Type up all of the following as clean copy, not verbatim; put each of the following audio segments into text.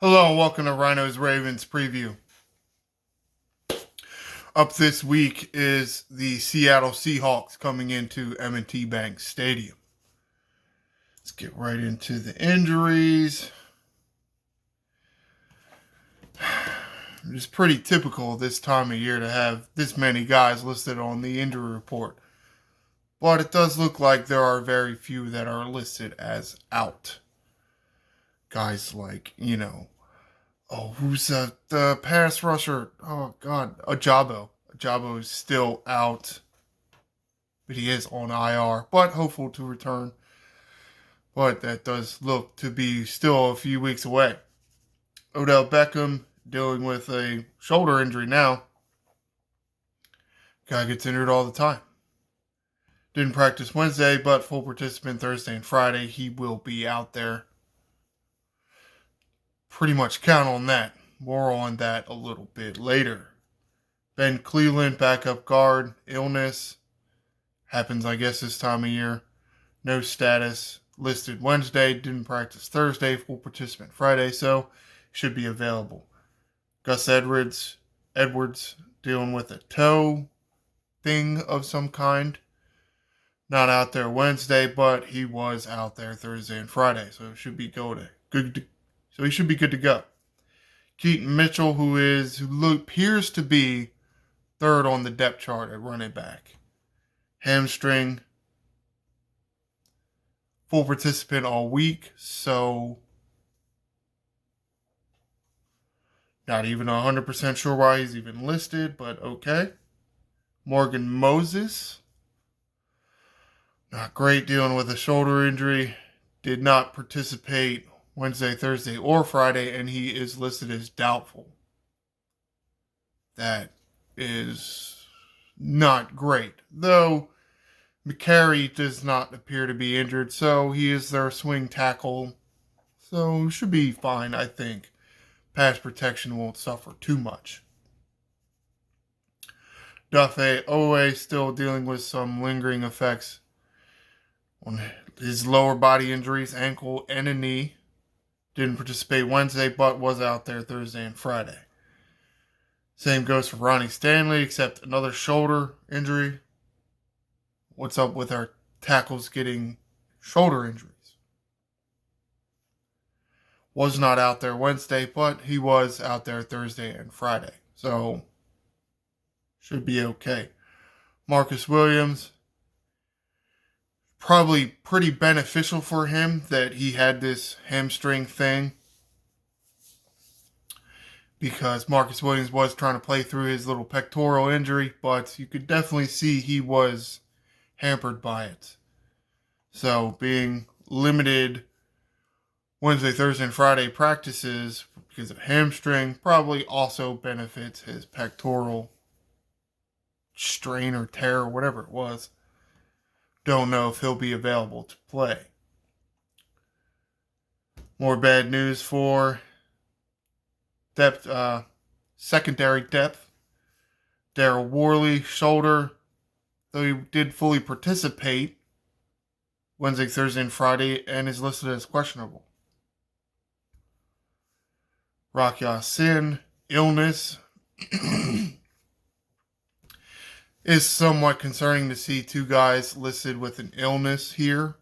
Hello and welcome to Ryno's Ravens preview. Up this week is the Seattle Seahawks coming into M&T Bank Stadium. Let's get right into the injuries. It's pretty typical this time of year to have this many guys listed on the injury report. But it does look like there are very few that are listed as out. Guys like, who's the pass rusher? Oh, God. Ajabo. Ajabo is still out, but he is on IR, but hopeful to return. But that does look to be still a few weeks away. Odell Beckham dealing with a shoulder injury now. Guy gets injured all the time. Didn't practice Wednesday, but full participant Thursday and Friday. He will be out there. Pretty much count on that. More on that a little bit later. Ben Cleveland, backup guard, illness. Happens, I guess, this time of year. No status. Listed Wednesday, didn't practice Thursday, full participant Friday, so should be available. Gus Edwards dealing with a toe thing of some kind. Not out there Wednesday, but he was out there Thursday and Friday, so it should be good to go. Keaton Mitchell, who appears to be third on the depth chart at running back. Hamstring. Full participant all week, so not even 100% sure why he's even listed, but okay. Morgan Moses. Not great, dealing with a shoulder injury. Did not participate Wednesday, Thursday, or Friday, and he is listed as doubtful. That is not great. Though McCary does not appear to be injured, so he is their swing tackle. So should be fine, I think. Pass protection won't suffer too much. Duffy Owe still dealing with some lingering effects on his lower body injuries, ankle and a knee. Didn't participate Wednesday, but was out there Thursday and Friday. Same goes for Ronnie Stanley, except another shoulder injury. What's up with our tackles getting shoulder injuries? Was not out there Wednesday, but he was out there Thursday and Friday. So, should be okay. Marcus Williams, probably pretty beneficial for him that he had this hamstring thing, because Marcus Williams was trying to play through his little pectoral injury, but you could definitely see he was hampered by it. So being limited Wednesday, Thursday, and Friday practices because of hamstring probably also benefits his pectoral strain or tear or whatever it was. Don't know if he'll be available to play. More bad news for depth, secondary depth. Daryl Worley, shoulder, though he did fully participate Wednesday, Thursday, and Friday, and is listed as questionable. Rock Ya-Sin, illness. Is somewhat concerning to see two guys listed with an illness here.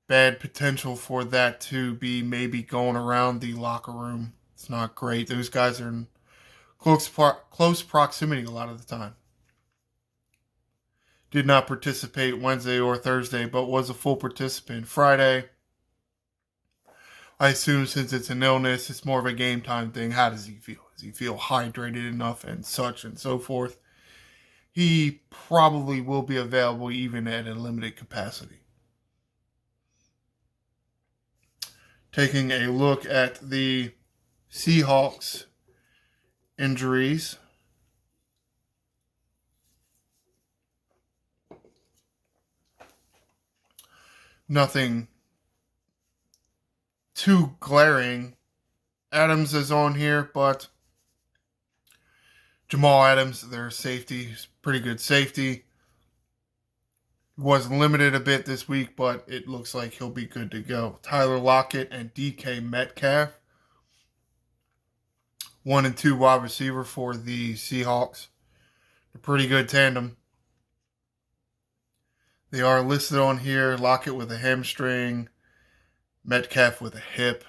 Bad potential for that to be maybe going around the locker room. It's not great. Those guys are in close proximity a lot of the time. Did not participate Wednesday or Thursday, but was a full participant Friday. I assume since it's an illness, it's more of a game time thing. How does he feel? Does he feel hydrated enough and such and so forth? He probably will be available even at a limited capacity. Taking a look at the Seahawks injuries. Nothing too glaring. Adams is on here, but Jamal Adams, their safety, is pretty good safety. He was limited a bit this week, but it looks like he'll be good to go. Tyler Lockett and DK Metcalf, 1 and 2 wide receiver for the Seahawks. A pretty good tandem. They are listed on here. Lockett with a hamstring, Metcalf with a hip.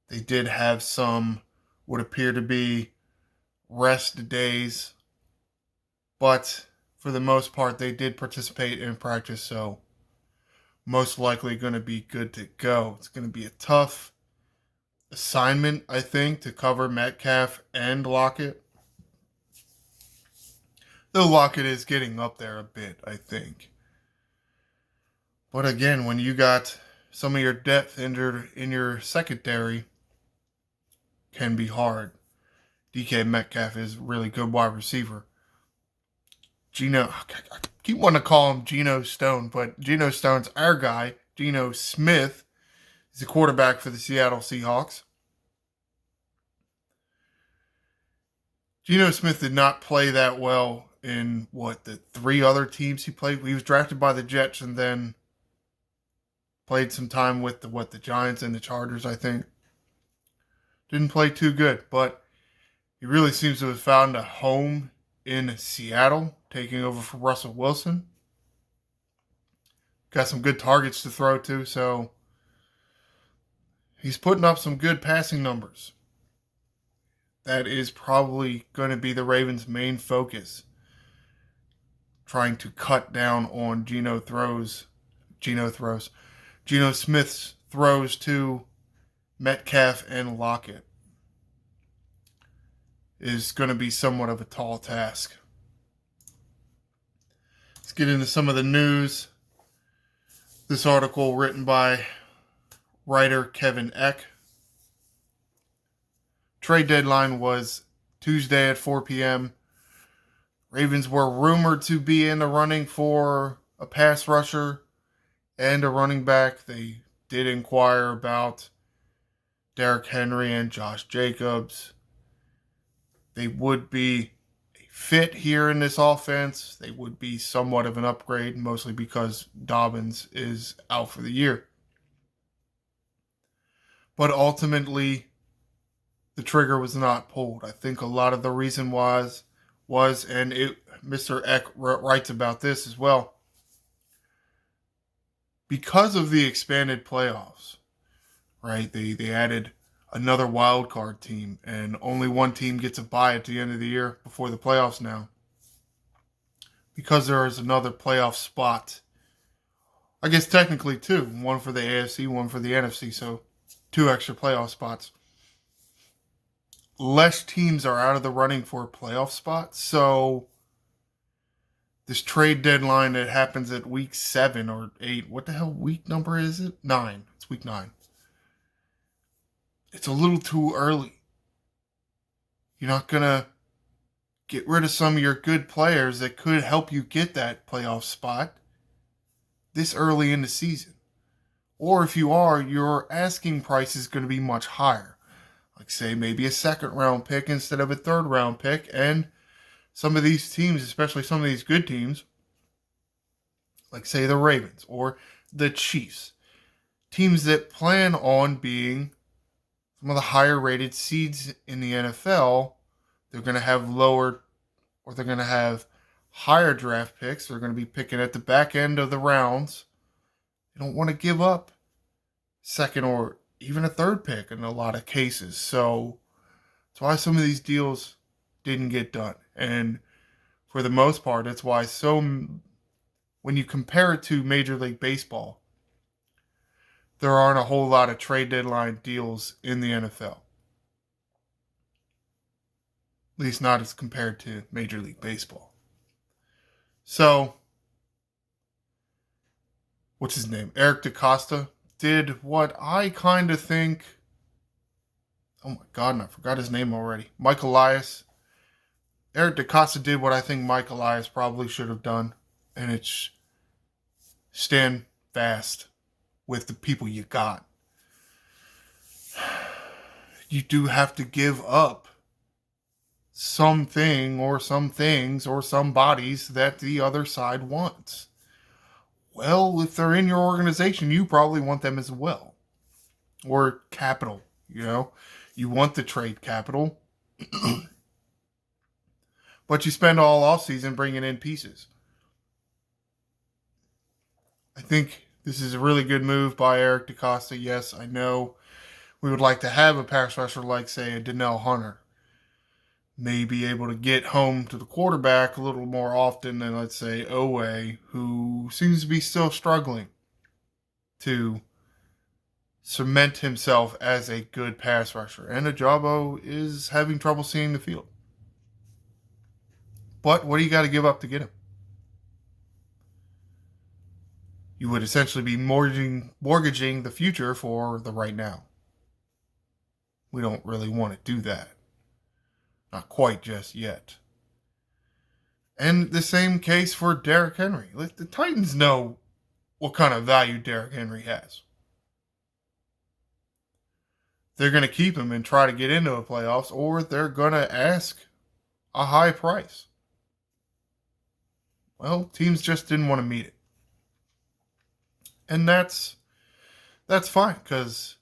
They did have some what appear to be rest days, but for the most part, they did participate in practice, so most likely going to be good to go. It's going to be a tough assignment, I think, to cover Metcalf and Lockett. Though Lockett is getting up there a bit, I think. But again, when you got some of your depth injured in your secondary, can be hard. DK Metcalf is a really good wide receiver. I keep wanting to call him Geno Stone, but Geno Stone's our guy. Geno Smith is the quarterback for the Seattle Seahawks. Geno Smith did not play that well in, the 3 other teams he played. He was drafted by the Jets and then played some time with the Giants and the Chargers, I think. Didn't play too good, but he really seems to have found a home in Seattle, taking over for Russell Wilson. Got some good targets to throw to, so he's putting up some good passing numbers. That is probably going to be the Ravens' main focus, trying to cut down on Geno Smith's throws to Metcalf and Lockett. Is going to be somewhat of a tall task. Let's get into some of the news. This article written by writer Kevin Eck. Trade deadline was Tuesday at 4 p.m. Ravens were rumored to be in the running for a pass rusher and a running back. They did inquire about Derrick Henry and Josh Jacobs. They would be a fit here in this offense. They would be somewhat of an upgrade, mostly because Dobbins is out for the year. But ultimately, the trigger was not pulled. I think a lot of the reason was Mr. Eck writes about this as well, because of the expanded playoffs, right? They added another wild card team, and only one team gets a bye at the end of the year before the playoffs now. Because there is another playoff spot. I guess technically 2. One for the AFC, one for the NFC, so 2 extra playoff spots. Less teams are out of the running for a playoff spot, so this trade deadline that happens at week 7 or 8, what the hell week number is it? 9. It's week 9. It's a little too early. You're not going to get rid of some of your good players that could help you get that playoff spot this early in the season. Or if you are, your asking price is going to be much higher. Like, say, maybe a 2nd round pick instead of a 3rd round pick. And some of these teams, especially some of these good teams, like, say, the Ravens or the Chiefs, teams that plan on being some of the higher rated seeds in the NFL, they're going to have higher draft picks. They're going to be picking at the back end of the rounds. They don't want to give up 2nd or even a 3rd pick in a lot of cases. So that's why some of these deals didn't get done. And for the most part, that's why when you compare it to Major League Baseball, there aren't a whole lot of trade deadline deals in the NFL. At least not as compared to Major League Baseball. So, what's his name? Eric DeCosta did what I kind of think... Oh my God, and I forgot his name already. Mike Elias. Eric DeCosta did what I think Mike Elias probably should have done. And it's stand fast with the people you got. You do have to give up something or some things or some bodies that the other side wants. Well, if they're in your organization, you probably want them as well. Or capital, you know. You want the trade capital. But you spend all offseason bringing in pieces. I think this is a really good move by Eric DeCosta. Yes, I know we would like to have a pass rusher like, say, a Donnell Hunter. May be able to get home to the quarterback a little more often than, let's say, Owe, who seems to be still struggling to cement himself as a good pass rusher. And Ajabo is having trouble seeing the field. But what do you got to give up to get him? You would essentially be mortgaging the future for the right now. We don't really want to do that. Not quite just yet. And the same case for Derrick Henry. The Titans know what kind of value Derrick Henry has. They're going to keep him and try to get into the playoffs, or they're going to ask a high price. Well, teams just didn't want to meet it. And that's fine, because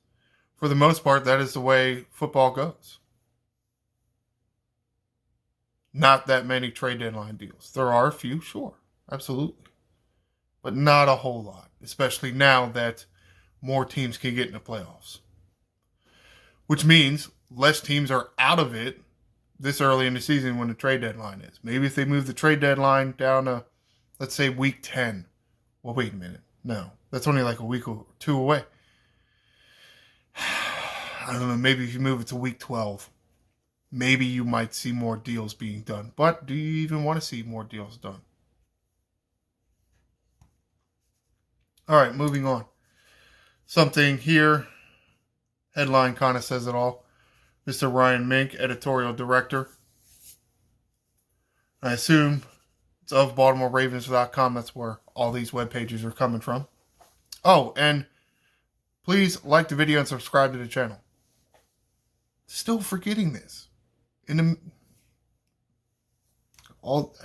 for the most part, that is the way football goes. Not that many trade deadline deals. There are a few, sure, absolutely. But not a whole lot, especially now that more teams can get in the playoffs. Which means less teams are out of it this early in the season when the trade deadline is. Maybe if they move the trade deadline down to, let's say, week 10. Well, wait a minute. No, that's only like a week or two away. I don't know, maybe if you move it to week 12, maybe you might see more deals being done. But do you even want to see more deals done? All right, moving on. Something here, headline kind of says it all. Mr. Ryan Mink, editorial director. I assume it's of BaltimoreRavens.com. That's where all these web pages are coming from. Oh, and please like the video and subscribe to the channel. Still forgetting this.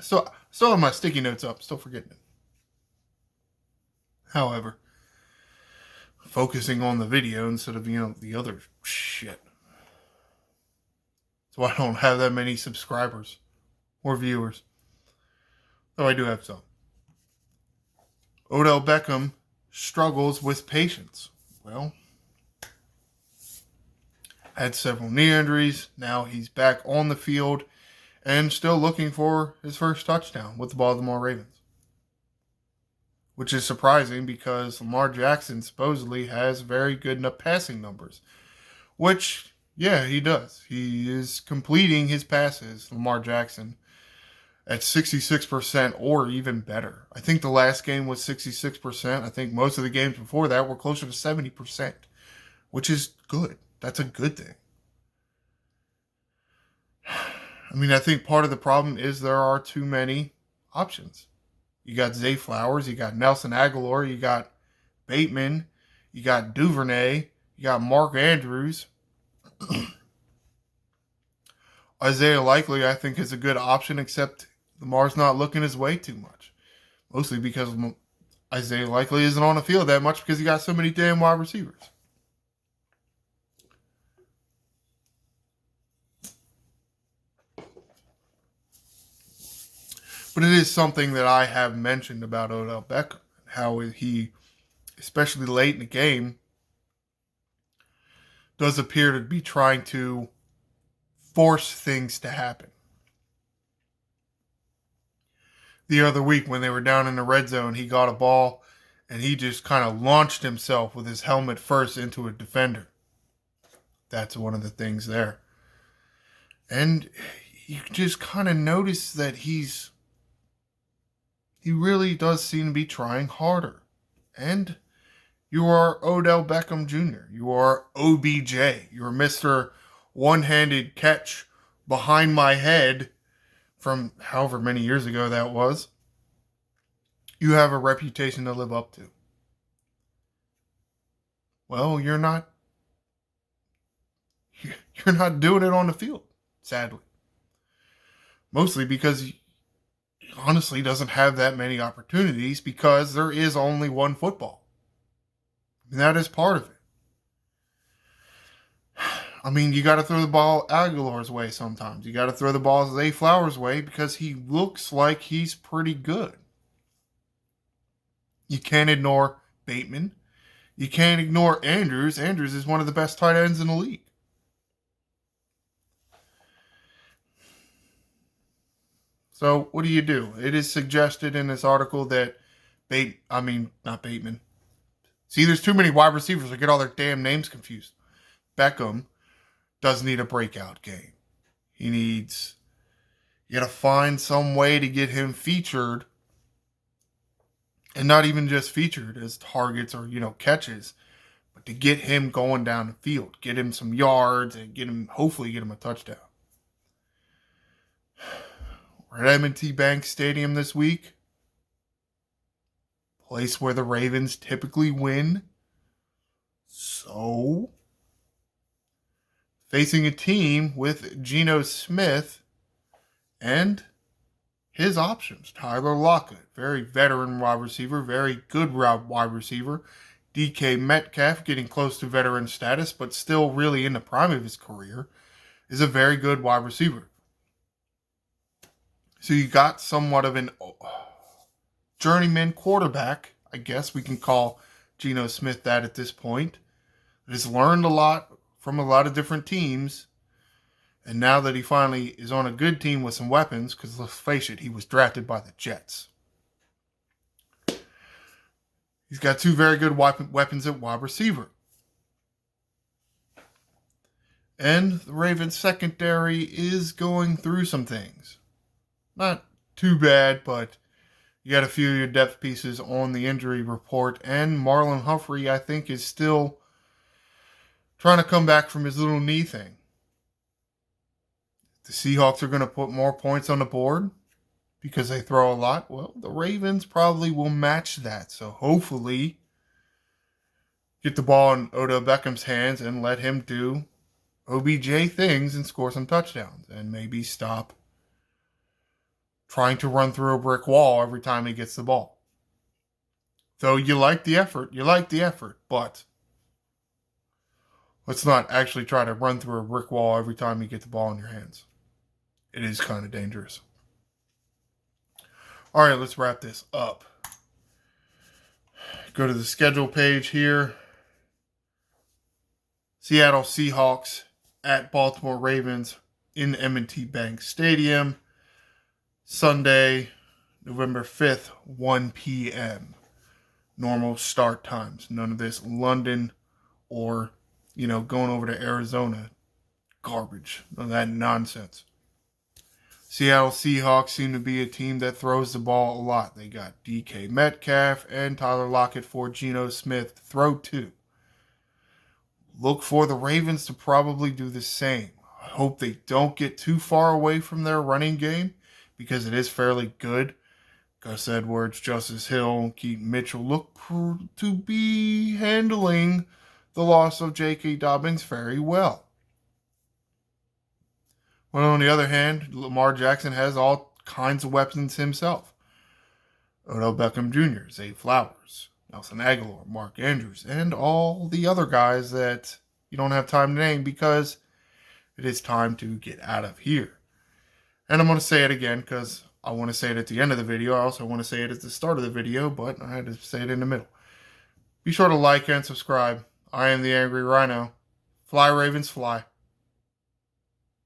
Still have my sticky notes up. Still forgetting it. However, focusing on the video instead of, the other shit. So I don't have that many subscribers or viewers. Though I do have some. Odell Beckham struggles with patience. Well, had several knee injuries. Now he's back on the field and still looking for his first touchdown with the Baltimore Ravens. Which is surprising because Lamar Jackson supposedly has very good passing numbers. Which, yeah, he does. He is completing his passes, Lamar Jackson, at 66% or even better. I think the last game was 66%. I think most of the games before that were closer to 70%, which is good. That's a good thing. I mean, I think part of the problem is there are too many options. You got Zay Flowers, you got Nelson Aguilar, you got Bateman, you got Duvernay, you got Mark Andrews. Isaiah Likely, I think, is a good option, except Lamar's not looking his way too much. Mostly because Isaiah Likely isn't on the field that much because he got so many damn wide receivers. But it is something that I have mentioned about Odell Beckham, how he, especially late in the game, does appear to be trying to force things to happen. The other week when they were down in the red zone, he got a ball and he just kind of launched himself with his helmet first into a defender. That's one of the things there. And you just kind of notice that he really does seem to be trying harder. And you are Odell Beckham Jr. You are OBJ. You're Mr. One-handed catch behind my head from however many years ago that was. You have a reputation to live up to. Well, you're not doing it on the field, sadly. Mostly because honestly doesn't have that many opportunities because there is only one football. And that is part of it. I mean, you got to throw the ball Aguilar's way sometimes. You got to throw the ball Zay Flowers' way because he looks like he's pretty good. You can't ignore Bateman. You can't ignore Andrews. Andrews is one of the best tight ends in the league. So what do? It is suggested in this article that not Bateman. See, there's too many wide receivers. I get all their damn names confused. Beckham does need a breakout game. You got to find some way to get him featured, and not even just featured as targets or, catches, but to get him going down the field, get him some yards, and hopefully get him a touchdown. We're at M&T Bank Stadium this week, place where the Ravens typically win. So, facing a team with Geno Smith and his options. Tyler Lockett, very veteran wide receiver, very good wide receiver. DK Metcalf, getting close to veteran status, but still really in the prime of his career, is a very good wide receiver. So you got somewhat of an journeyman quarterback, I guess we can call Geno Smith that at this point. That has learned a lot from a lot of different teams. And now that he finally is on a good team with some weapons, because let's face it, he was drafted by the Jets. He's got two very good weapons at wide receiver. And the Ravens secondary is going through some things. Not too bad, but you got a few of your depth pieces on the injury report. And Marlon Humphrey, I think, is still trying to come back from his little knee thing. The Seahawks are going to put more points on the board because they throw a lot. Well, the Ravens probably will match that. So hopefully get the ball in Odell Beckham's hands and let him do OBJ things and score some touchdowns. And maybe stop trying to run through a brick wall every time he gets the ball. Though you like the effort, but let's not actually try to run through a brick wall every time you get the ball in your hands. It is kind of dangerous. All right, let's wrap this up. Go to the schedule page here. Seattle Seahawks at Baltimore Ravens in M&T Bank Stadium. Sunday, November 5th, 1 p.m. Normal start times. None of this London or, going over to Arizona garbage. None of that nonsense. Seattle Seahawks seem to be a team that throws the ball a lot. They got DK Metcalf and Tyler Lockett for Geno Smith to throw to. Look for the Ravens to probably do the same. I hope they don't get too far away from their running game, because it is fairly good. Gus Edwards, Justice Hill, Keaton Mitchell look to be handling the loss of J.K. Dobbins very well. But on the other hand, Lamar Jackson has all kinds of weapons himself. Odell Beckham Jr., Zay Flowers, Nelson Aguilar, Mark Andrews, and all the other guys that you don't have time to name because it is time to get out of here. And I'm going to say it again because I want to say it at the end of the video. I also want to say it at the start of the video, but I had to say it in the middle. Be sure to like and subscribe. I am the Angry Ryno. Fly, Ravens, fly.